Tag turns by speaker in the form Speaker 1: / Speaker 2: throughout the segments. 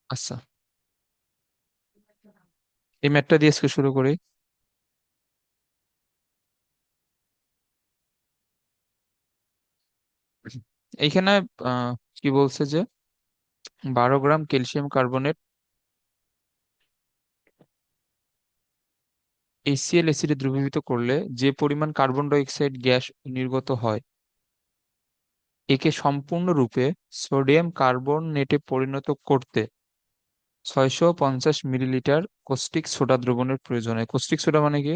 Speaker 1: আচ্ছা, এই ম্যাথটা দিয়ে আজকে শুরু করি। এইখানে কি বলছে যে 12 গ্রাম ক্যালসিয়াম কার্বনেট HCl অ্যাসিডে দ্রবীভূত করলে যে পরিমাণ কার্বন ডাই অক্সাইড গ্যাস নির্গত হয় একে সম্পূর্ণরূপে সোডিয়াম কার্বনেটে পরিণত করতে 650 মিলিলিটার কস্টিক সোডা দ্রবণের প্রয়োজন হয়। কস্টিক সোডা মানে কি?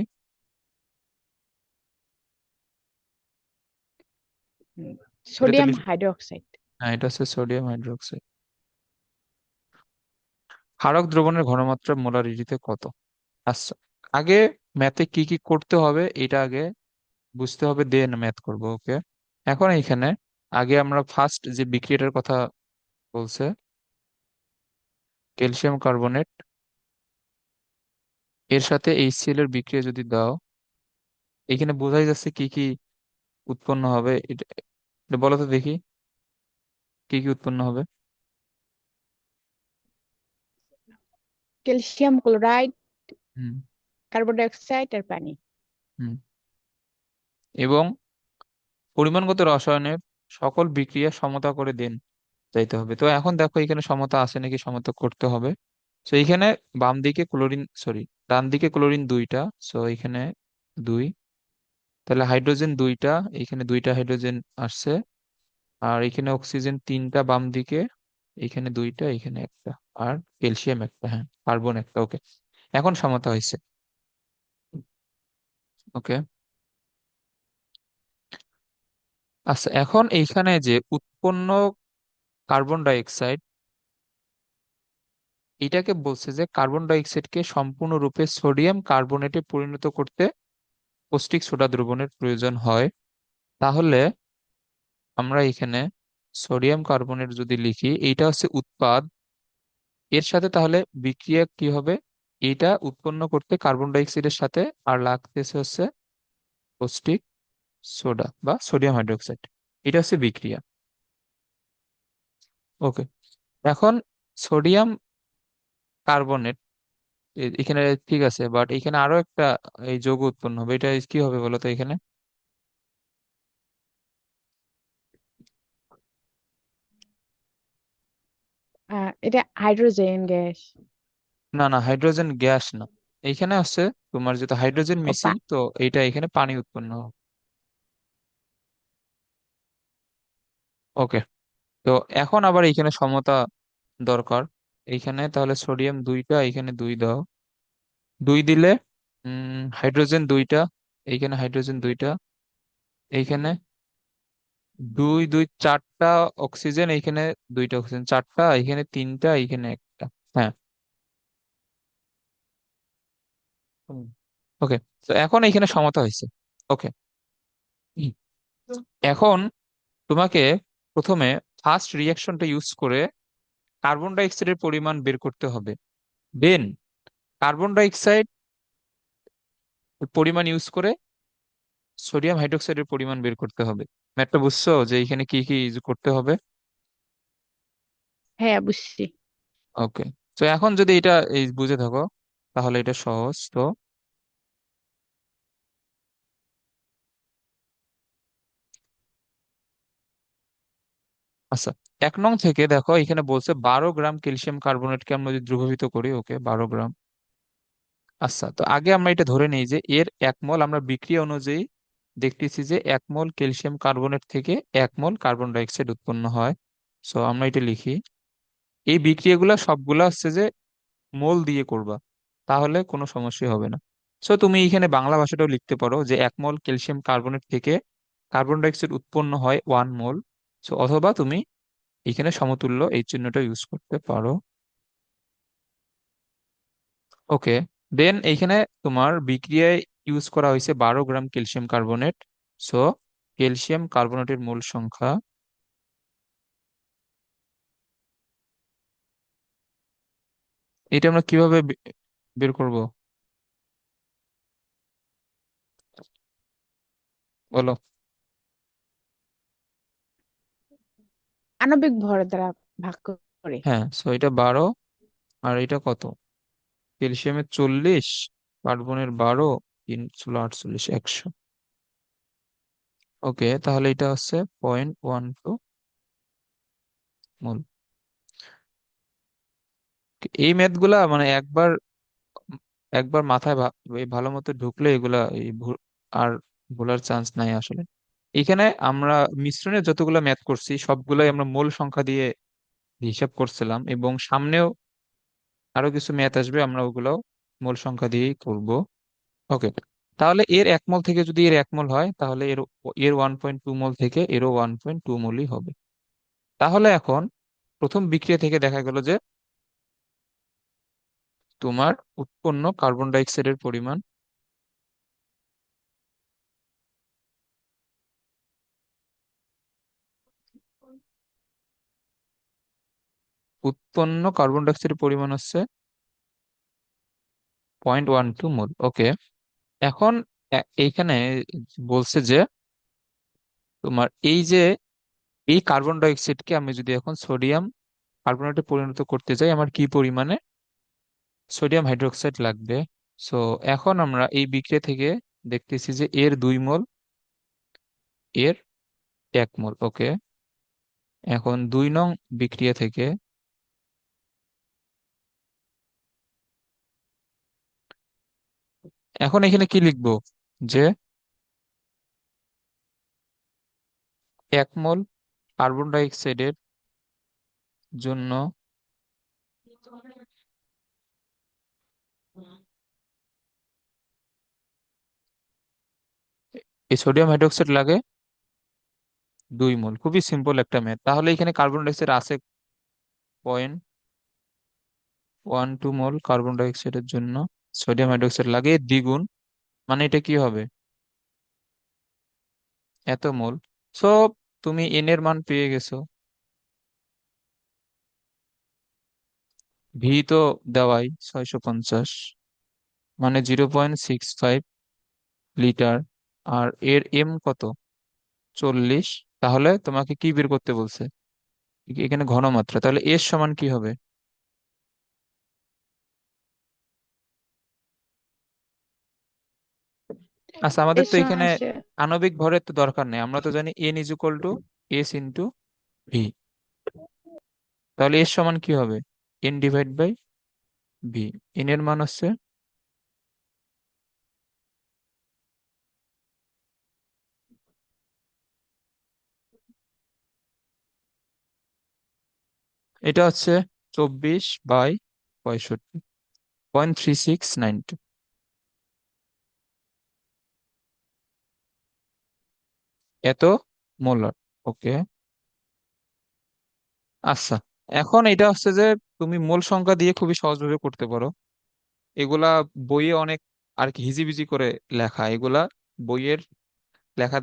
Speaker 1: এটাতে
Speaker 2: সোডিয়াম হাইড্রোক্সাইড।
Speaker 1: হ্যাঁ, এটা হচ্ছে সোডিয়াম হাইড্রোক্সাইড। ক্ষারক দ্রবণের ঘনমাত্রা মোলারিটিতে কত? আচ্ছা, আগে ম্যাথে কি কি করতে হবে এটা আগে বুঝতে হবে, দেন ম্যাথ করব। ওকে, এখন এইখানে আগে আমরা ফার্স্ট যে বিক্রিয়াটার কথা বলছে, ক্যালসিয়াম কার্বনেট এর সাথে HCl এর বিক্রিয়া যদি দাও, এখানে বোঝাই যাচ্ছে কি কি উৎপন্ন হবে। এটা এটা বলো তো দেখি, কি কি উৎপন্ন হবে।
Speaker 2: ক্যালসিয়াম ক্লোরাইড,
Speaker 1: হুম।
Speaker 2: কার্বন ডাই অক্সাইড আর পানি।
Speaker 1: হুম। এবং পরিমাণগত রসায়নের সকল বিক্রিয়া সমতা করে দেন যাইতে হবে। তো এখন দেখো এখানে সমতা আছে নাকি, সমতা করতে হবে। তো এখানে বাম দিকে ক্লোরিন, সরি, ডান দিকে ক্লোরিন দুইটা, সো এখানে দুই, তাহলে হাইড্রোজেন দুইটা, এখানে দুইটা হাইড্রোজেন আসছে। আর এখানে অক্সিজেন তিনটা বাম দিকে, এখানে দুইটা, এখানে একটা। আর ক্যালসিয়াম একটা, হ্যাঁ, কার্বন একটা। ওকে, এখন সমতা হয়েছে। ওকে, আচ্ছা, এখন এইখানে যে উৎপন্ন কার্বন ডাই অক্সাইড, এটাকে বলছে যে কার্বন ডাই অক্সাইডকে সম্পূর্ণরূপে সোডিয়াম কার্বনেটে পরিণত করতে কস্টিক সোডা দ্রবণের প্রয়োজন হয়। তাহলে আমরা এখানে সোডিয়াম কার্বনেট যদি লিখি, এইটা হচ্ছে উৎপাদ। এর সাথে তাহলে বিক্রিয়া কি হবে? এটা উৎপন্ন করতে কার্বন ডাই অক্সাইডের সাথে আর লাগতেছে হচ্ছে কস্টিক সোডা বা সোডিয়াম হাইড্রোক্সাইড। এটা হচ্ছে বিক্রিয়া। ওকে, এখন সোডিয়াম কার্বনেট এখানে ঠিক আছে, বাট এখানে আরো একটা এই যৌগ উৎপন্ন হবে। এটা কি হবে বলো তো এখানে?
Speaker 2: এটা হাইড্রোজেন গ্যাস।
Speaker 1: না না, হাইড্রোজেন গ্যাস না। এইখানে হচ্ছে তোমার যেহেতু হাইড্রোজেন
Speaker 2: ও
Speaker 1: মিসিং, তো এইটা এখানে পানি উৎপন্ন হবে। ওকে, তো এখন আবার এইখানে সমতা দরকার। এইখানে তাহলে সোডিয়াম দুইটা, এইখানে দুই দাও। দুই দিলে হাইড্রোজেন দুইটা, এইখানে হাইড্রোজেন দুইটা, এইখানে দুই দুই চারটা অক্সিজেন, এইখানে দুইটা অক্সিজেন, চারটা, এইখানে তিনটা, এইখানে একটা। হ্যাঁ। ওকে, তো এখন এইখানে সমতা হয়েছে। ওকে, এখন তোমাকে প্রথমে ফার্স্ট রিয়াকশনটা ইউজ করে কার্বন ডাই অক্সাইডের পরিমাণ বের করতে হবে। দেন কার্বন ডাই অক্সাইড পরিমাণ ইউজ করে সোডিয়াম হাইড্রোক্সাইডের পরিমাণ বের করতে হবে। ম্যাথটা বুঝছো যে এখানে কি কি use করতে হবে?
Speaker 2: হ্যাঁ, বুঝছি।
Speaker 1: ওকে, তো এখন যদি এটা এই বুঝে থাকো তাহলে এটা সহজ। তো আচ্ছা, 1 নং থেকে দেখো এখানে বলছে 12 গ্রাম ক্যালসিয়াম কার্বনেটকে আমরা যদি দ্রবীভূত করি। ওকে, 12 গ্রাম। আচ্ছা, তো আগে আমরা এটা ধরে নিই যে এর 1 মোল, আমরা বিক্রিয়া অনুযায়ী দেখতেছি যে 1 মোল ক্যালসিয়াম কার্বনেট থেকে 1 মোল কার্বন ডাই অক্সাইড উৎপন্ন হয়। সো আমরা এটা লিখি। এই বিক্রিয়াগুলো সবগুলা হচ্ছে যে মোল দিয়ে করবা, তাহলে কোনো সমস্যা হবে না। সো তুমি এখানে বাংলা ভাষাটাও লিখতে পারো যে 1 মোল ক্যালসিয়াম কার্বনেট থেকে কার্বন ডাই অক্সাইড উৎপন্ন হয় 1 মোল। সো অথবা তুমি এখানে সমতুল্য এই চিহ্নটা ইউজ করতে পারো। ওকে, দেন এইখানে তোমার বিক্রিয়ায় ইউজ করা হয়েছে 12 gram calcium carbonate. So calcium কার্বনেটের মোল সংখ্যা, এটা আমরা কিভাবে বের করব বলো?
Speaker 2: আণবিক ভর দ্বারা ভাগ করে।
Speaker 1: হ্যাঁ, সো এটা 12, আর এটা কত? ক্যালসিয়ামের 40, কার্বনের 12, 3 × 48, 100। ওকে, তাহলে এটা হচ্ছে 0.12 মোল। এই ম্যাথ গুলা মানে একবার একবার মাথায় এই ভালো মতো ঢুকলে এগুলা আর ভোলার চান্স নাই আসলে। এখানে আমরা মিশ্রণে যতগুলা ম্যাথ করছি সবগুলাই আমরা মোল সংখ্যা দিয়ে হিসাব করছিলাম, এবং সামনেও আরো কিছু ম্যাথ আসবে, আমরা ওগুলো মোল সংখ্যা দিয়েই করব। ওকে, তাহলে এর 1 মোল থেকে যদি এর 1 মোল হয়, তাহলে এর এর 1.2 মোল থেকে এরও 1.2 মোলই হবে। তাহলে এখন প্রথম বিক্রিয়া থেকে দেখা গেল যে তোমার উৎপন্ন কার্বন ডাই অক্সাইডের পরিমাণ, উৎপন্ন কার্বন ডাই অক্সাইডের পরিমাণ হচ্ছে 0.12 মোল। ওকে, এখন এইখানে বলছে যে তোমার এই যে এই কার্বন ডাই অক্সাইডকে আমি যদি এখন সোডিয়াম কার্বনেটে পরিণত করতে চাই, আমার কি পরিমাণে সোডিয়াম হাইড্রোক্সাইড লাগবে? সো এখন আমরা এই বিক্রিয়া থেকে দেখতেছি যে এর 2 মোল, এর 1 মোল। ওকে, এখন 2 নং বিক্রিয়া থেকে এখন এখানে কি লিখবো? যে 1 মোল কার্বন ডাই অক্সাইডের জন্য এই সোডিয়াম হাইড্রোক্সাইড লাগে 2 মোল। খুবই সিম্পল একটা ম্যাথ। তাহলে এখানে কার্বন ডাই অক্সাইড আছে 0.12 মোল, কার্বন ডাই অক্সাইডের জন্য সোডিয়াম হাইড্রোক্সাইড লাগে দ্বিগুণ, মানে এটা কি হবে? এত মোল। সো তুমি এন এর মান পেয়ে গেছো। ভি তো দেওয়াই 650, মানে 0.65 লিটার। আর এর এম কত? 40। তাহলে তোমাকে কি বের করতে বলছে? এখানে ঘনমাত্রা, তাহলে এর সমান কি হবে? আচ্ছা, আমাদের
Speaker 2: এর
Speaker 1: তো
Speaker 2: সমান
Speaker 1: এখানে
Speaker 2: হচ্ছে
Speaker 1: আণবিক ভরের তো দরকার নেই, আমরা তো জানি N = S × V। তাহলে এর সমান কি হবে? N/V। এন এর মান হচ্ছে, এটা হচ্ছে 24/65, 0.3692, এত মোলার। ওকে, আচ্ছা, এখন এটা হচ্ছে যে তুমি মোল সংখ্যা দিয়ে খুবই সহজভাবে করতে পারো। এগুলা বইয়ে অনেক আর কি হিজিবিজি করে লেখা, এগুলা বইয়ের লেখা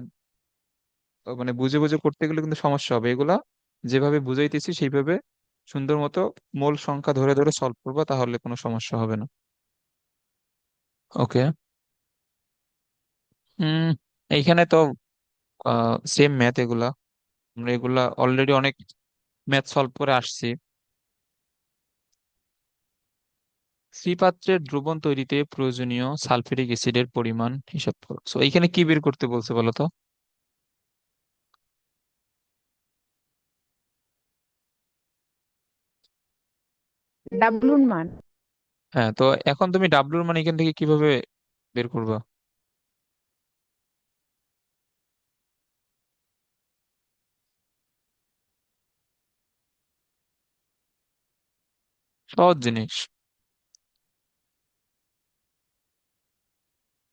Speaker 1: মানে বুঝে বুঝে করতে গেলে কিন্তু সমস্যা হবে। এগুলা যেভাবে বুঝাইতেছি সেইভাবে সুন্দর মতো মোল সংখ্যা ধরে ধরে সলভ করবো, তাহলে কোনো সমস্যা হবে না। ওকে, হুম, এইখানে তো সেম ম্যাথ এগুলা, আমরা এগুলা অলরেডি অনেক ম্যাথ সলভ করে আসছি। শ্রীপাত্রের দ্রবণ তৈরিতে প্রয়োজনীয় সালফিউরিক অ্যাসিডের পরিমাণ হিসাব করো। সো এইখানে কি বের করতে বলছে বলো তো?
Speaker 2: ডাব্লুর মান।
Speaker 1: হ্যাঁ, তো এখন তুমি ডাব্লুর মান এখান থেকে কিভাবে বের করবা? সহজ জিনিস।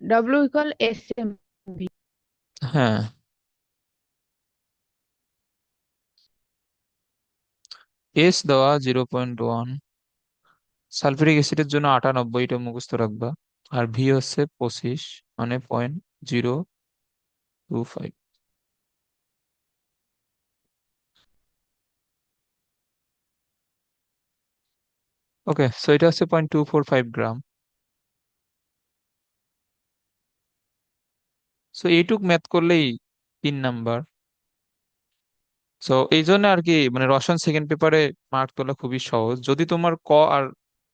Speaker 2: W = SM V।
Speaker 1: হ্যাঁ, এস দেওয়া 0.1, সালফিউরিক অ্যাসিডের জন্য 98, এটা মুখস্থ রাখবা। আর ভি হচ্ছে 25, মানে 0.025। ওকে, সো এটা হচ্ছে 0.245 গ্রাম। সো এইটুক ম্যাথ করলেই 3 নাম্বার। সো এই জন্য আর কি মানে রসায়ন সেকেন্ড পেপারে মার্ক তোলা খুবই সহজ। যদি তোমার ক আর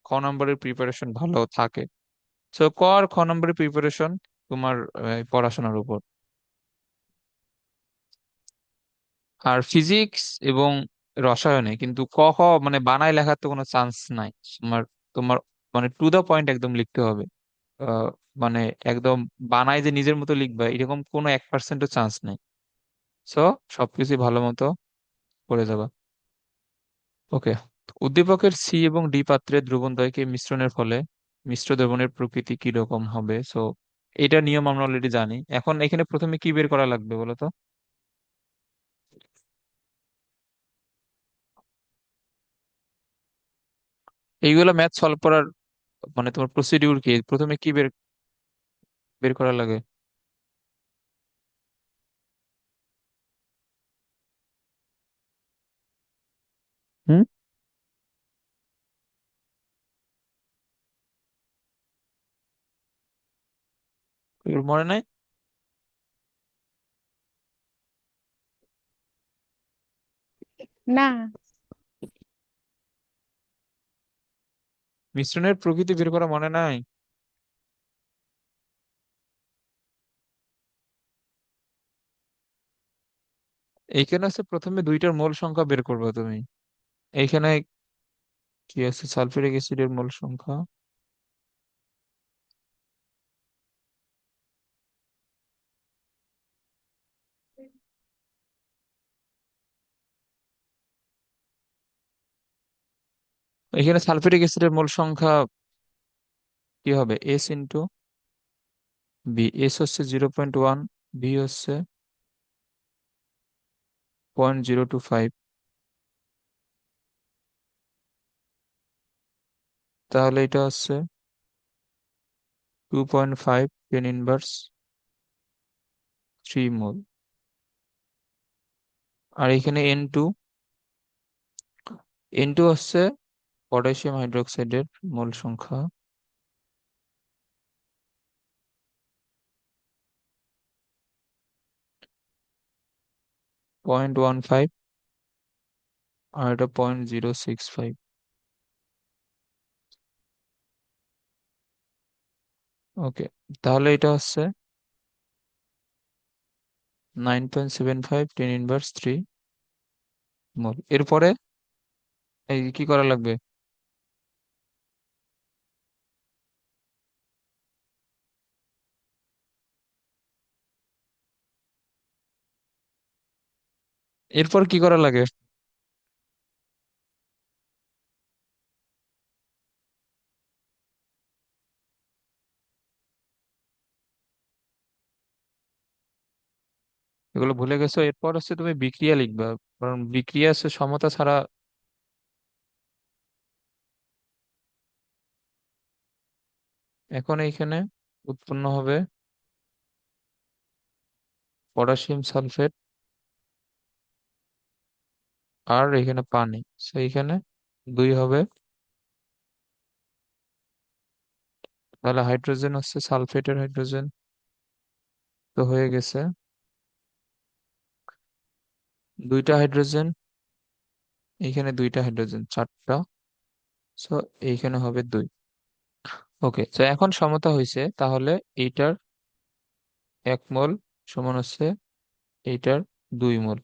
Speaker 1: খ নম্বরের প্রিপারেশন ভালো থাকে। সো ক আর খ নম্বরের প্রিপারেশন তোমার পড়াশোনার উপর। আর ফিজিক্স এবং রসায়নে কিন্তু ক খ মানে বানায় লেখার তো কোনো চান্স নাই। তোমার তোমার মানে টু দা পয়েন্ট একদম লিখতে হবে। আহ, মানে একদম বানায় যে নিজের মতো লিখবা এরকম কোনো 1%ও চান্স নেই। সো সবকিছু ভালো মতো করে যাবা। ওকে। উদ্দীপকের সি এবং ডি পাত্রে দ্রবণদ্বয়কে মিশ্রণের ফলে মিশ্র দ্রবণের প্রকৃতি কি রকম হবে? সো এটা নিয়ম আমরা অলরেডি জানি। এখন এখানে প্রথমে কি বের করা লাগবে বলো তো? এইগুলো ম্যাথ সলভ করার মানে তোমার প্রসিডিউর কি, প্রথমে কি বের বের করা লাগে? হুম। এগুলো মনে নাই?
Speaker 2: না।
Speaker 1: মিশ্রণের প্রকৃতি বের করা মনে নাই? এইখানে আছে প্রথমে দুইটার মোল সংখ্যা বের করবে তুমি। এইখানে কি আছে, সালফিউরিক অ্যাসিডের মোল সংখ্যা। এখানে সালফিউরিক অ্যাসিডের মোল সংখ্যা কি হবে? S into B. এস হচ্ছে 0.1, বি হচ্ছে 0.025। তাহলে এটা হচ্ছে 2.5 10 ইনভার্স 3 মোল। আর এখানে N2 হচ্ছে পটাশিয়াম হাইড্রোক্সাইডের মোল সংখ্যা, 0.15। আর এটা 0.065। ওকে। তাহলে এটা হচ্ছে 9.75 10 ইনভার্স 3 মোল। এরপরে এই কি করা লাগবে? এরপর কি করা লাগে? এগুলো ভুলে গেছো? এরপর হচ্ছে তুমি বিক্রিয়া লিখবা, কারণ বিক্রিয়া হচ্ছে সমতা ছাড়া। এখন এইখানে উৎপন্ন হবে পটাশিয়াম সালফেট আর এখানে পানি। সেইখানে 2 হবে। তাহলে হাইড্রোজেন হচ্ছে সালফেটের হাইড্রোজেন তো হয়ে গেছে। দুইটা হাইড্রোজেন, এইখানে দুইটা হাইড্রোজেন, 4টা। সো এইখানে হবে 2। ওকে, তো এখন সমতা হয়েছে। তাহলে এইটার 1 মোল সমান হচ্ছে এইটার 2 মোল।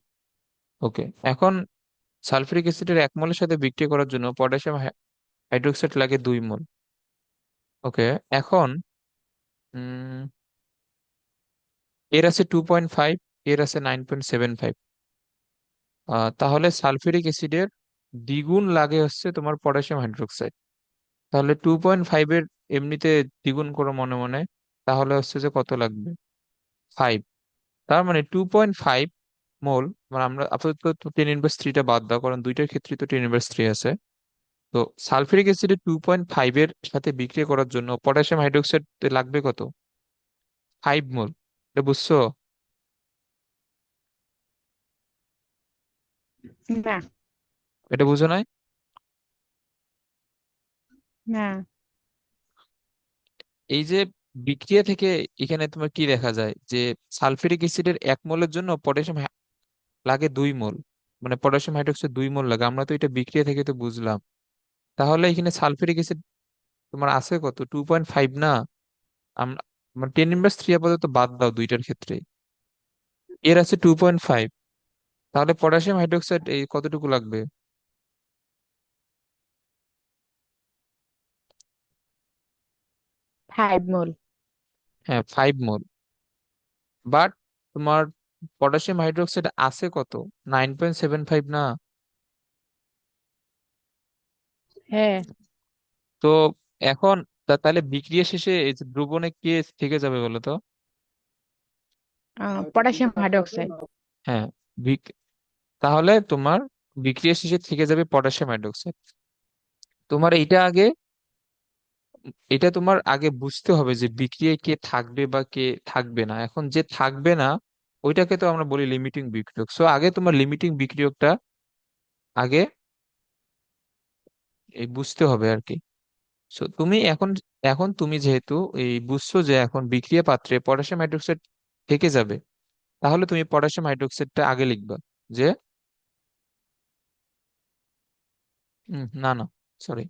Speaker 1: ওকে। এখন সালফিউরিক অ্যাসিডের 1 মোলের সাথে বিক্রিয়া করার জন্য পটাশিয়াম হাইড্রোক্সাইড লাগে 2 মোল। ওকে। এখন উম, এর আছে 2.5, এর আছে 9.75। তাহলে সালফিউরিক অ্যাসিডের দ্বিগুণ লাগে হচ্ছে তোমার পটাশিয়াম হাইড্রোক্সাইড। তাহলে 2.5-এর এমনিতে দ্বিগুণ করো মনে মনে। তাহলে হচ্ছে যে কত লাগবে? 5। তার মানে 2.5 মোল। মানে আমরা আপাতত 10 ইনভার্স 3টা বাদ দাও, কারণ দুইটার ক্ষেত্রে তো 10 ইনভার্স 3 আছে। তো সালফিউরিক অ্যাসিডের 2.5-এর সাথে বিক্রিয়া করার জন্য পটাশিয়াম হাইড্রোক্সাইড লাগবে কত? 5 মোল। এটা বুঝছো?
Speaker 2: না।
Speaker 1: এটা বুঝো নাই?
Speaker 2: না।
Speaker 1: এই যে বিক্রিয়া থেকে এখানে তোমার কি দেখা যায় যে সালফিউরিক অ্যাসিডের 1 মোলের জন্য পটাশিয়াম লাগে 2 মোল। মানে পটাশিয়াম হাইড্রোক্সাইড 2 মোল লাগে। আমরা তো এটা বিক্রিয়া থেকে তো বুঝলাম। তাহলে এখানে সালফিউরিক অ্যাসিড তোমার আছে কত, 2.5 না? আমরা 10^3 আপাতত বাদ দাও দুইটার ক্ষেত্রে, এর আছে 2.5। তাহলে পটাশিয়াম হাইড্রোক্সাইড এই কতটুকু লাগবে?
Speaker 2: 5 মোল।
Speaker 1: হ্যাঁ, 5 মোল। বাট তোমার পটাশিয়াম হাইড্রোক্সাইড আছে কত, 9.75 না?
Speaker 2: হ্যাঁ।
Speaker 1: তো এখন তাহলে বিক্রিয়া শেষে এই যে দ্রবণে কে থেকে যাবে বলো তো?
Speaker 2: Potassium hydroxide.
Speaker 1: হ্যাঁ, তাহলে তোমার বিক্রিয়া শেষে থেকে যাবে পটাশিয়াম হাইড্রোক্সাইড। তোমার এটা তোমার আগে বুঝতে হবে যে বিক্রিয়ায় কে থাকবে বা কে থাকবে না। এখন যে থাকবে না ওইটাকে তো আমরা বলি লিমিটিং বিক্রিয়ক। সো আগে তোমার লিমিটিং বিক্রিয়কটা আগে এই বুঝতে হবে আর কি। সো তুমি এখন এখন তুমি যেহেতু এই বুঝছো যে এখন বিক্রিয়া পাত্রে পটাশিয়াম হাইড্রোক্সাইড থেকে যাবে, তাহলে তুমি পটাশিয়াম হাইড্রোক্সাইডটা আগে লিখবা যে না না, সরি,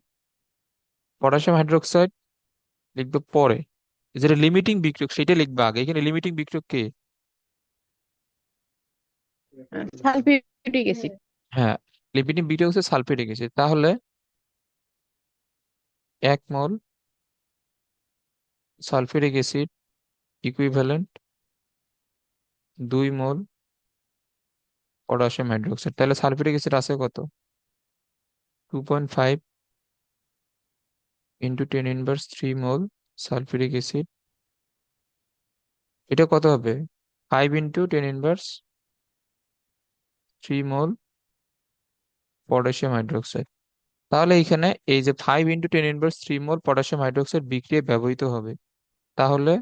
Speaker 1: পটাশিয়াম হাইড্রোক্সাইড লিখবে পরে। যেটা লিমিটিং বিক্রিয়ক সেটা লিখবা আগে। এখানে লিমিটিং বিক্রিয়ক কে?
Speaker 2: Sulphuric acid.
Speaker 1: হ্যাঁ, লিমিটিং বিক্রিয়ক হচ্ছে সালফিউরিক অ্যাসিড। তাহলে 1 mole sulphuric acid equivalent 2 mole potassium hydroxide. তাহলে সালফিউরিক অ্যাসিড আছে কত, 2.5 ইন্টু 10^3 মোল সালফিউরিক অ্যাসিড। এটা কত হবে, 5 ইন্টু 10^3 মোল পটাশিয়াম হাইড্রোক্সাইড। তাহলে এখানে এই যে 5 ইন্টু 10^3 মোল পটাশিয়াম হাইড্রোক্সাইড বিক্রিয়ায় ব্যবহৃত হবে। তাহলে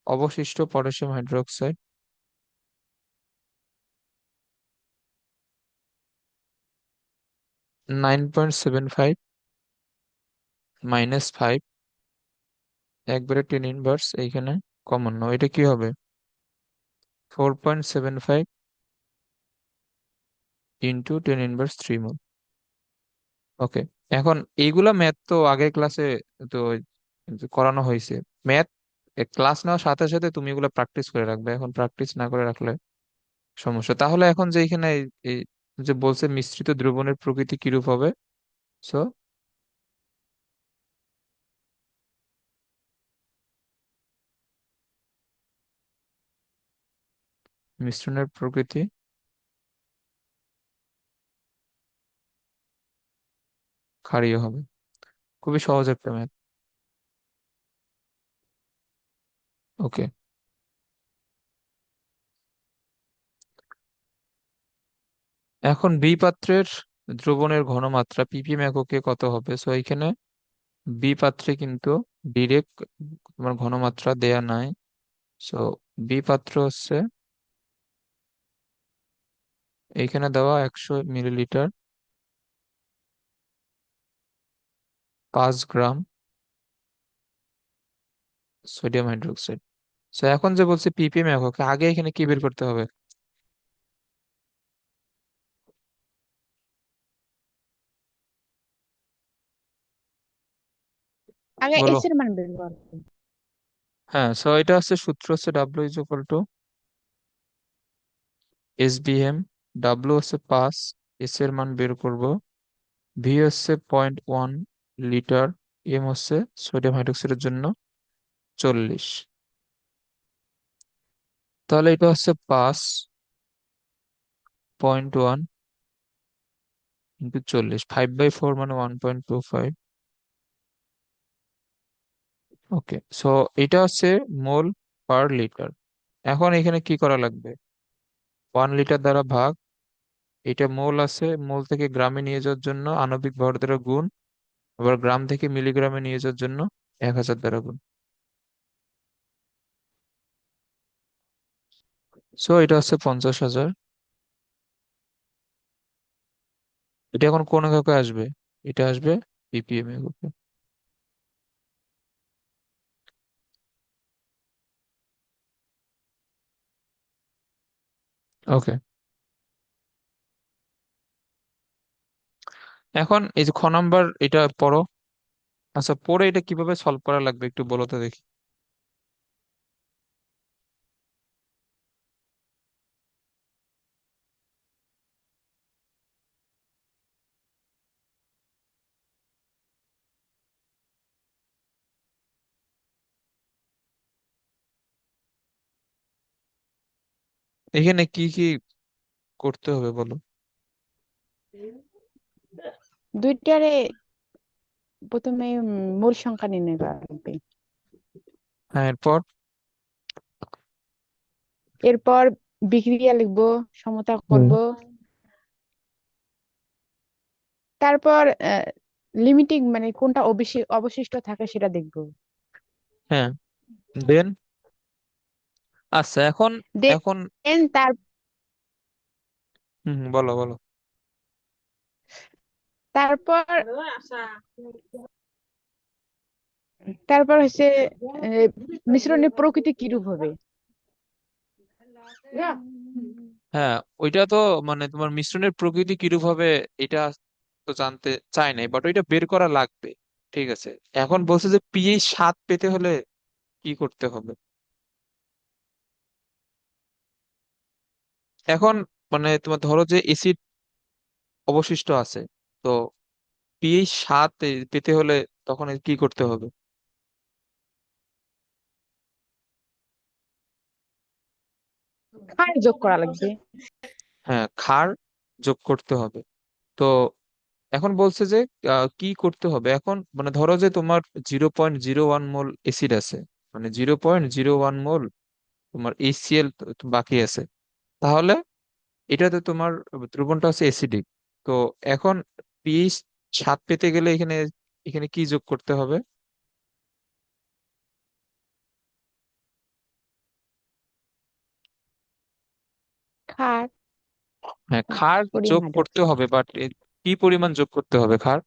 Speaker 1: অবশিষ্ট পটাশিয়াম হাইড্রোক্সাইড 9.75 -5, একবারে 10 ইনভার্স এইখানে কমন নাও, এটা কি হবে 4.75 ইন্টু 10^3 মোল। ওকে, এখন এইগুলা ম্যাথ তো আগের ক্লাসে তো করানো হয়েছে। ম্যাথ ক্লাস নেওয়ার সাথে সাথে তুমি এগুলো প্র্যাকটিস করে রাখবে, এখন প্র্যাকটিস না করে রাখলে সমস্যা। তাহলে এখন যে এখানে এই যে বলছে মিশ্রিত দ্রবণের প্রকৃতি কিরূপ হবে, সো মিশ্রণের প্রকৃতি ক্ষারীয় হবে। খুবই সহজ একটা ম্যাথ। ওকে, এখন বি পাত্রের দ্রবণের ঘনমাত্রা পিপিএম এককে কত হবে? সো এখানে বি পাত্রে কিন্তু ডিরেক্ট তোমার ঘনমাত্রা দেয়া নাই। সো বি পাত্র হচ্ছে এইখানে দেওয়া 100 millilitre 5 gram sodium hydroxide. So এখন যে বলছে পিপিএম এককে, আগে এখানে কি বের করতে হবে
Speaker 2: আগে
Speaker 1: বলো?
Speaker 2: এস এর মান বের করো।
Speaker 1: হ্যাঁ, সো এটা হচ্ছে সূত্র হচ্ছে W = SBM। ডাব্লিউ হচ্ছে 5, এস এর মান বের করব, ভি হচ্ছে 0.1 লিটার, এম হচ্ছে সোডিয়াম হাইড্রোক্সাইডের জন্য 40। তাহলে এটা হচ্ছে 5.1 × 40, 5/4 মানে 1.25। ওকে, সো এটা হচ্ছে মোল পার লিটার। এখন এখানে কি করা লাগবে, 1 লিটার দ্বারা ভাগ, এটা মোল আছে, মোল থেকে গ্রামে নিয়ে যাওয়ার জন্য আণবিক ভর দ্বারা গুণ, আবার গ্রাম থেকে মিলিগ্রামে নিয়ে যাওয়ার জন্য 1000 দ্বারা গুণ। সো এটা হচ্ছে 50,000। এটা এখন কোন এককে আসবে? এটা আসবে পিপিএম এককে। ওকে, এখন এই যে খ নাম্বার এটা পড়ো। আচ্ছা, পরে এটা কিভাবে সলভ করা লাগবে একটু বলো তো দেখি। এখানে কি কি করতে হবে বলো।
Speaker 2: দুইটারে প্রথমে মূল সংখ্যা নির্ণয় করা লাগবে।
Speaker 1: হ্যাঁ, এরপর?
Speaker 2: এরপর বিক্রিয়া লিখবো, সমতা
Speaker 1: হুম।
Speaker 2: করব। তারপর লিমিটিং মানে কোনটা অবশিষ্ট থাকে সেটা দেখবো।
Speaker 1: হ্যাঁ, দেন? আচ্ছা, এখন এখন
Speaker 2: দেন
Speaker 1: হুম হুম, বলো বলো।
Speaker 2: তারপর তারপর হচ্ছে আহ, মিশ্রণের প্রকৃতি কিরূপ হবে।
Speaker 1: হ্যাঁ, ওইটা তো মানে তোমার মিশ্রণের প্রকৃতি কিরূপ হবে এটা তো জানতে চাই নাই, বাট ওইটা বের করা লাগবে। ঠিক আছে। এখন বলছে যে পিএইচ 7 পেতে হলে কি করতে হবে। এখন মানে তোমার ধরো যে এসিড অবশিষ্ট আছে, তো পিএইচ 7 পেতে হলে তখন এর কি করতে হবে?
Speaker 2: ক্ষার যোগ করা লাগবে।
Speaker 1: হ্যাঁ, ক্ষার যোগ করতে হবে। তো এখন বলছে যে কি করতে হবে এখন, মানে ধরো যে তোমার 0.01 মোল অ্যাসিড আছে, মানে 0.01 মোল তোমার HCl বাকি আছে। তাহলে এটাতে তোমার দ্রবণটা হচ্ছে অ্যাসিডিক। তো এখন পিএইচ 7 পেতে গেলে এখানে এখানে কি যোগ করতে হবে?
Speaker 2: ক্ষার,
Speaker 1: হ্যাঁ, ক্ষার
Speaker 2: সোডিয়াম
Speaker 1: যোগ করতে
Speaker 2: হাইড্রোক্সাইড।
Speaker 1: হবে, বাট কি পরিমাণ যোগ করতে হবে ক্ষার?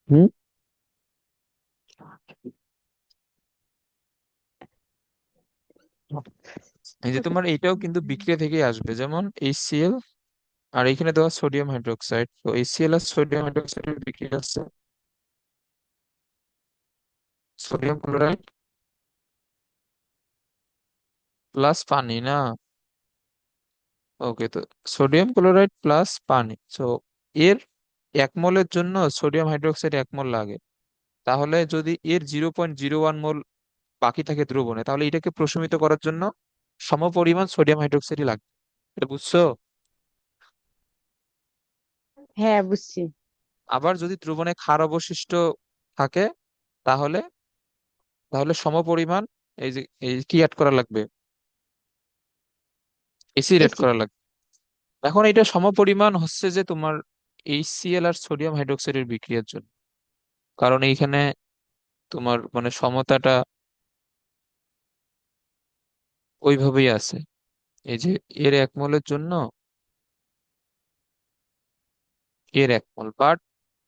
Speaker 1: হুম। এই যে তোমার এইটাও কিন্তু বিক্রিয়া থেকেই আসবে, যেমন HCl আর এখানে দেওয়া সোডিয়াম হাইড্রোক্সাইড। তো HCl আর সোডিয়াম হাইড্রোক্সাইডের বিক্রিয়া আছে সোডিয়াম ক্লোরাইড প্লাস পানি, না? ওকে, তো সোডিয়াম ক্লোরাইড প্লাস পানি। সো এর 1 মোলের জন্য সোডিয়াম হাইড্রোক্সাইড 1 মোল লাগে। তাহলে যদি এর 0.01 মোল বাকি থাকে দ্রবণে, তাহলে এটাকে প্রশমিত করার জন্য সমপরিমাণ সোডিয়াম হাইড্রোক্সাইডই লাগবে। এটা বুঝছো?
Speaker 2: হ্যাঁ, বুঝছি।
Speaker 1: আবার যদি দ্রবণে ক্ষার অবশিষ্ট থাকে, তাহলে তাহলে সমপরিমাণ এই যে এই কি অ্যাড করা লাগবে? Acid add
Speaker 2: acid.
Speaker 1: করা লাগবে। এখন এটা সমপরিমাণ হচ্ছে যে তোমার HCl আর সোডিয়াম হাইড্রোক্সাইডের বিক্রিয়ার জন্য, কারণ এইখানে তোমার মানে সমতাটা ওইভাবেই আছে। এই যে এর 1 মোলের জন্য এর 1 মোল, বাট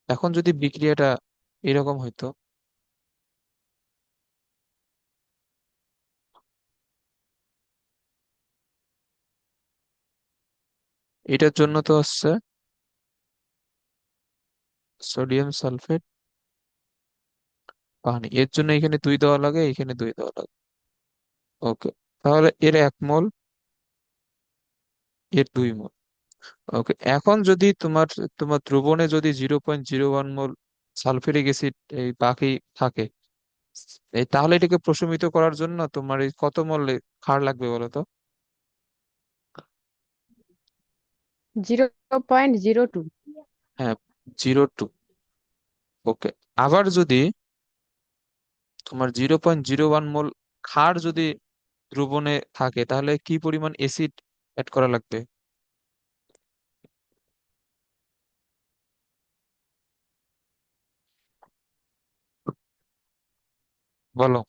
Speaker 1: এখন যদি বিক্রিয়াটা এরকম হইতো, এটার জন্য তো হচ্ছে সোডিয়াম সালফেট পানি, এর জন্য এখানে 2 দেওয়া লাগে, এখানে 2 দেওয়া লাগে। ওকে, তাহলে এর 1 মোল, এর 2 মোল। ওকে, এখন যদি তোমার তোমার দ্রবণে যদি 0.01 মোল সালফিউরিক অ্যাসিড এই বাকি থাকে, তাহলে এটাকে প্রশমিত করার জন্য তোমার এই কত মোল ক্ষার লাগবে বলো তো?
Speaker 2: 0.02।
Speaker 1: হ্যাঁ, 0.2। ওকে, আবার যদি তোমার 0.01 মোল ক্ষার যদি দ্রবণে থাকে, তাহলে কি পরিমাণ অ্যাসিড অ্যাড করা লাগবে বলো?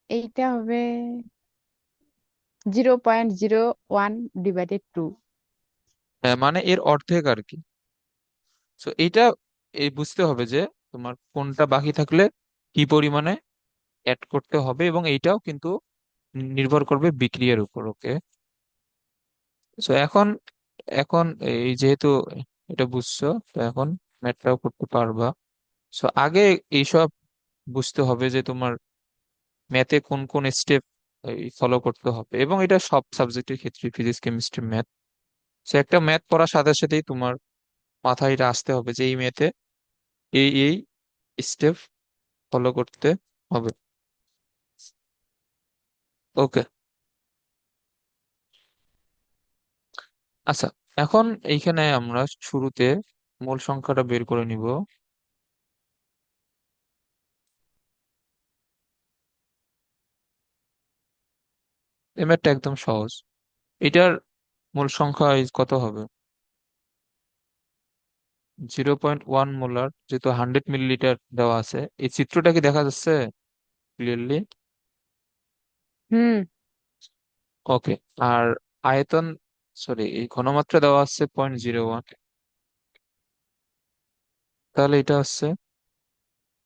Speaker 2: এইটা হবে 0.01/2।
Speaker 1: হ্যাঁ, মানে এর অর্ধেক আর কি। তো এটা এই বুঝতে হবে যে তোমার কোনটা বাকি থাকলে কি পরিমাণে অ্যাড করতে হবে, এবং এইটাও কিন্তু নির্ভর করবে বিক্রিয়ার উপর। ওকে, তো এখন এখন এই যেহেতু এটা বুঝছো, তো এখন ম্যাথটাও করতে পারবা। সো আগে এইসব বুঝতে হবে যে তোমার ম্যাথে কোন কোন স্টেপ ফলো করতে হবে, এবং এটা সব সাবজেক্টের ক্ষেত্রে, ফিজিক্স, কেমিস্ট্রি, ম্যাথ। সো একটা ম্যাথ পড়ার সাথে সাথেই তোমার মাথায় এটা আসতে হবে যে এই ম্যাথে এই স্টেপ ফলো করতে হবে। ওকে, আচ্ছা, এখন এইখানে আমরা শুরুতে মূল সংখ্যাটা বের করে নিব। এই ম্যাথটা একদম সহজ। এটার মূল সংখ্যা কত হবে? 0.1 মোলার, যেহেতু 100 মিলিলিটার দেওয়া আছে। এই চিত্রটা কি দেখা যাচ্ছে ক্লিয়ারলি?
Speaker 2: হুম।
Speaker 1: ওকে। আর আয়তন, সরি, এই ঘনমাত্রা দেওয়া আছে 0.01। তাহলে এটা হচ্ছে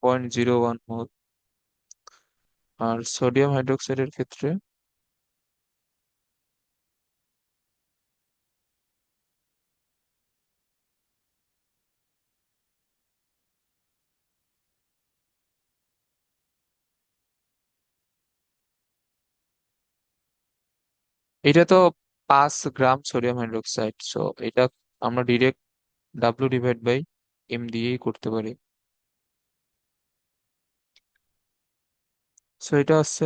Speaker 1: 0.01 মোল। আর সোডিয়াম হাইড্রোক্সাইডের ক্ষেত্রে এটা তো 5 গ্রাম সোডিয়াম হাইড্রোক্সাইড। সো এটা আমরা ডিরেক্ট W/M দিয়েই করতে পারি। সো এটা হচ্ছে,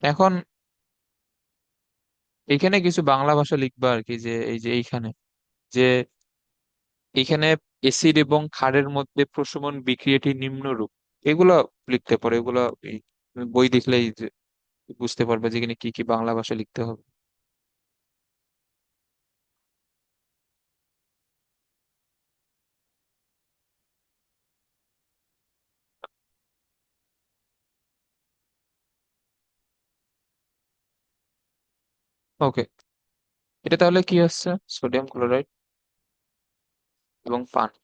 Speaker 1: এখন এখানে কিছু বাংলা ভাষা লিখবা আর কি, যে এই যে এইখানে, যে এখানে এসিড এবং ক্ষারের মধ্যে প্রশমন বিক্রিয়াটি নিম্নরূপ, এগুলো লিখতে পারো। এগুলো এই বই দেখলেই যে বুঝতে পারবে যে এখানে কি কি বাংলা ভাষা লিখতে হবে। ওকে, এটা তাহলে কি হচ্ছে? সোডিয়াম ক্লোরাইড এবং পানি,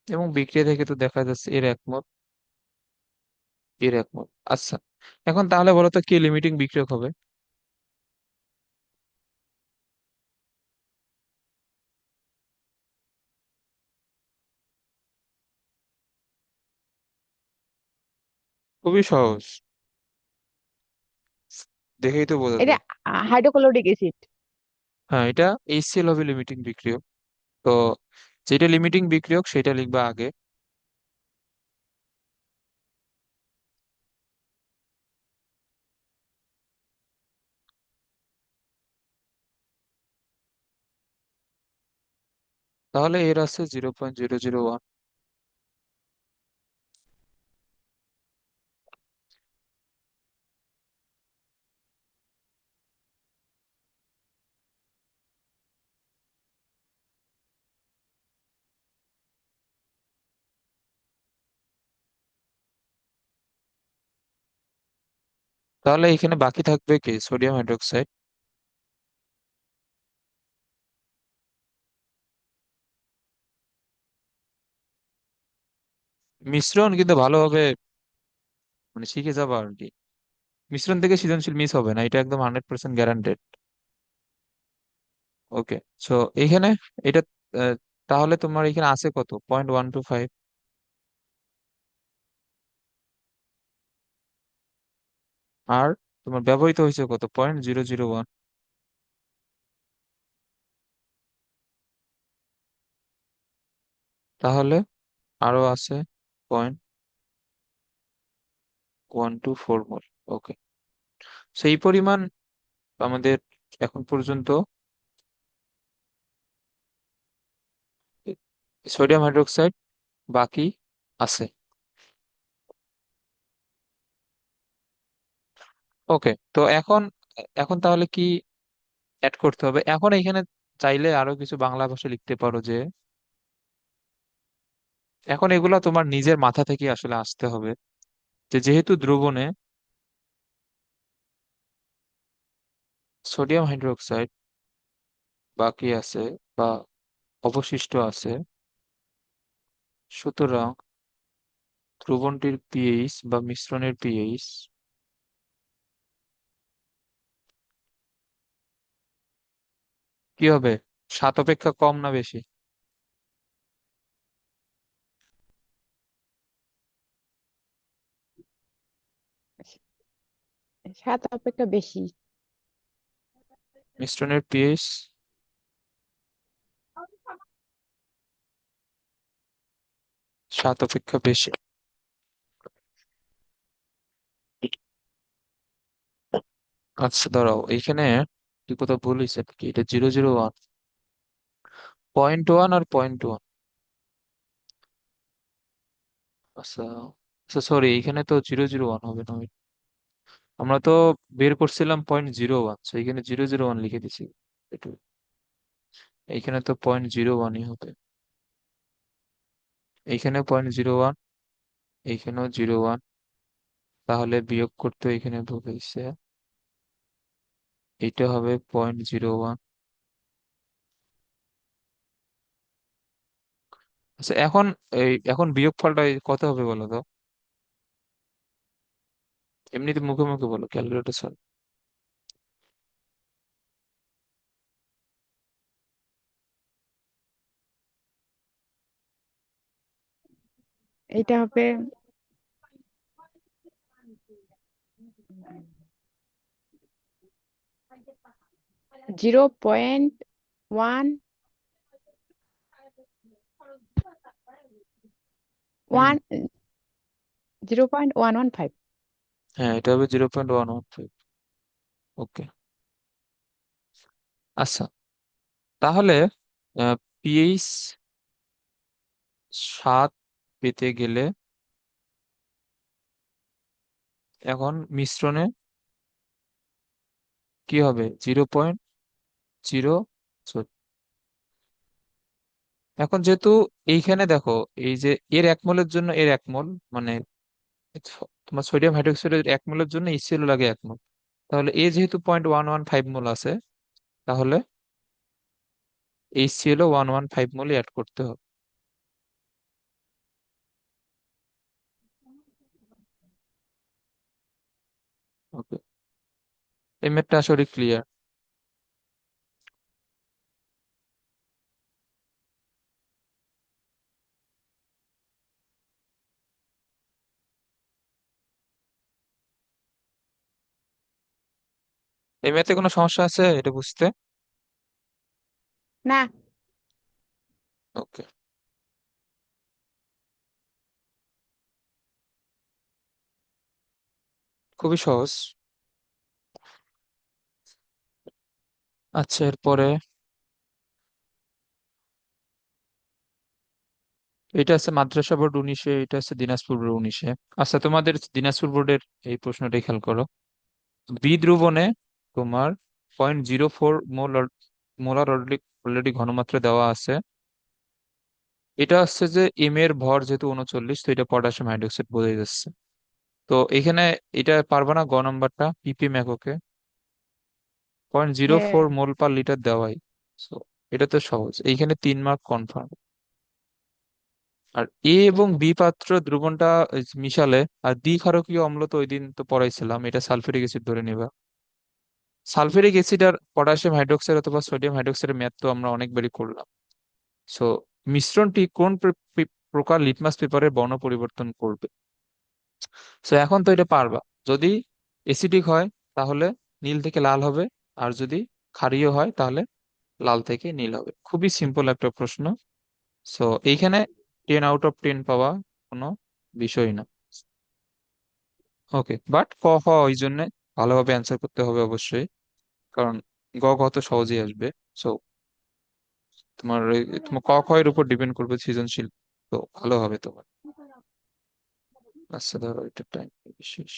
Speaker 1: এবং বিক্রিয়া থেকে তো দেখা যাচ্ছে এর একমত। আচ্ছা, এখন তাহলে বলো তো কি লিমিটিং বিক্রিয়ক হবে? খুবই সহজ, দেখেই তো বোঝা
Speaker 2: এটা
Speaker 1: যায়।
Speaker 2: Hydrochloric acid.
Speaker 1: হ্যাঁ, এটা HCl হবে লিমিটিং বিক্রিয়ক। তো যেটা লিমিটিং বিক্রিয়ক সেটা লিখবা আগে। তাহলে এর আছে 0.001। তাহলে এখানে বাকি থাকবে কি? Sodium hydroxide. মিশ্রণ কিন্তু ভালোভাবে মানে শিখে যাবা আর কি। মিশ্রণ থেকে সৃজনশীল মিস হবে না, এটা একদম 100% গ্যারান্টেড। ওকে, সো এইখানে এটা আহ, তাহলে তোমার এখানে আছে কত? 0.125। আর তোমার ব্যবহৃত হয়েছে কত? 0.001। তাহলে আরো আছে 0.124 মোল। ওকে, সেই পরিমাণ আমাদের এখন পর্যন্ত সোডিয়াম হাইড্রোক্সাইড বাকি আছে। ওকে, তো এখন এখন তাহলে কি অ্যাড করতে হবে? এখন এখানে চাইলে আরো কিছু বাংলা ভাষা লিখতে পারো, যে এখন এগুলা তোমার নিজের মাথা থেকে আসলে আসতে হবে, যে যেহেতু দ্রবণে সোডিয়াম হাইড্রোক্সাইড বাকি আছে বা অবশিষ্ট আছে। সুতরাং দ্রবণটির পিএইচ বা মিশ্রণের পিএইচ কি হবে? 7 অপেক্ষা কম না বেশি?
Speaker 2: 7 অপেক্ষা বেশি।
Speaker 1: মিশ্রণের পিএইচ 7 অপেক্ষা বেশি। আচ্ছা দাঁড়াও, এইখানে তুই কোথাও বলিস আর কি, এটা 001, 0.1 আর 0.1। আচ্ছা আচ্ছা, সরি, এইখানে তো 001 হবে না। আমরা তো বের করছিলাম 0.01, এইখানে 001 লিখে দিছি। একটু, এইখানে তো 0.01ই হবে। এইখানে 0.01, এইখানেও 01। তাহলে বিয়োগ করতে এখানে ভুল হয়েছে। এটা হবে 0.01। আচ্ছা এখন এখন বিয়োগ ফলটা কত হবে বলো তো? এমনিতে মুখে মুখে বলো, ক্যালকুলেটর ছাড়া।
Speaker 2: এটা হবে 0.1
Speaker 1: হুম।
Speaker 2: 0.115।
Speaker 1: হ্যাঁ, এটা হবে 0.115। ওকে। আচ্ছা, তাহলে পিএইচ 7 পেতে গেলে এখন মিশ্রণে কি হবে? 0.0। এখন যেহেতু এইখানে দেখো, এই যে এর 1 মোলের জন্য এর 1 মোল, মানে তোমার সোডিয়াম হাইড্রোক্সাইডের 1 মোলের জন্য HCl লাগে 1 মোল। তাহলে এ যেহেতু 0.115 মোল আছে, তাহলে HCl ও 115 মোল অ্যাড করতে হবে। ওকে, এই ম্যাথটা আসলে ক্লিয়ার। এই ম্যাথে কোনো সমস্যা আছে এটা বুঝতে?
Speaker 2: না।
Speaker 1: ওকে, খুবই সহজ। আচ্ছা, এরপরে এটা আছে মাদ্রাসা বোর্ড 19-এ, এটা আছে দিনাজপুর বোর্ড 19-এ। আচ্ছা, তোমাদের দিনাজপুর বোর্ডের এই প্রশ্নটাই খেয়াল করো। বি দ্রবণে তোমার 0.04 মোলার অলরেডি ঘনমাত্রা দেওয়া আছে। এটা হচ্ছে যে এম এর ভর যেহেতু 39, তো এটা পটাশিয়াম হাইড্রোক্সাইড বোঝাই যাচ্ছে। তো এখানে এটা পারবা না গ নাম্বারটা পিপিএম এককে? 0.04
Speaker 2: হ্যাঁ।
Speaker 1: মোল পার লিটার দেওয়াই। So, এটা তো সহজ, এইখানে 3 মার্ক কনফার্ম। আর এ এবং বি পাত্র দ্রবণটা মিশালে, আর দ্বিক্ষারকীয় অম্ল তো ওই দিন তো পড়াইছিলাম, এটা সালফিউরিক অ্যাসিড ধরে নিবা। সালফিউরিক অ্যাসিড আর পটাশিয়াম হাইড্রোক্সাইড অথবা সোডিয়াম হাইড্রোক্সাইডের ম্যাথ তো আমরা অনেকবারই করলাম। সো মিশ্রণটি কোন প্রকার লিটমাস পেপারের বর্ণ পরিবর্তন করবে? সো এখন তো এটা পারবা। যদি এসিডিক হয় তাহলে নীল থেকে লাল হবে, আর যদি ক্ষারীয় হয় তাহলে লাল থেকে নীল হবে। খুবই সিম্পল একটা প্রশ্ন। সো এইখানে 10 আউট অফ 10 পাওয়া কোনো বিষয় না। ওকে, বাট ক খ ওই জন্য ভালোভাবে অ্যান্সার করতে হবে অবশ্যই, কারণ গ ঘ তো সহজেই আসবে। সো তোমার ক খ এর উপর ডিপেন্ড করবে সৃজনশীল, তো ভালো হবে তোমার। আচ্ছা ধরো, এটা টাইম শেষ।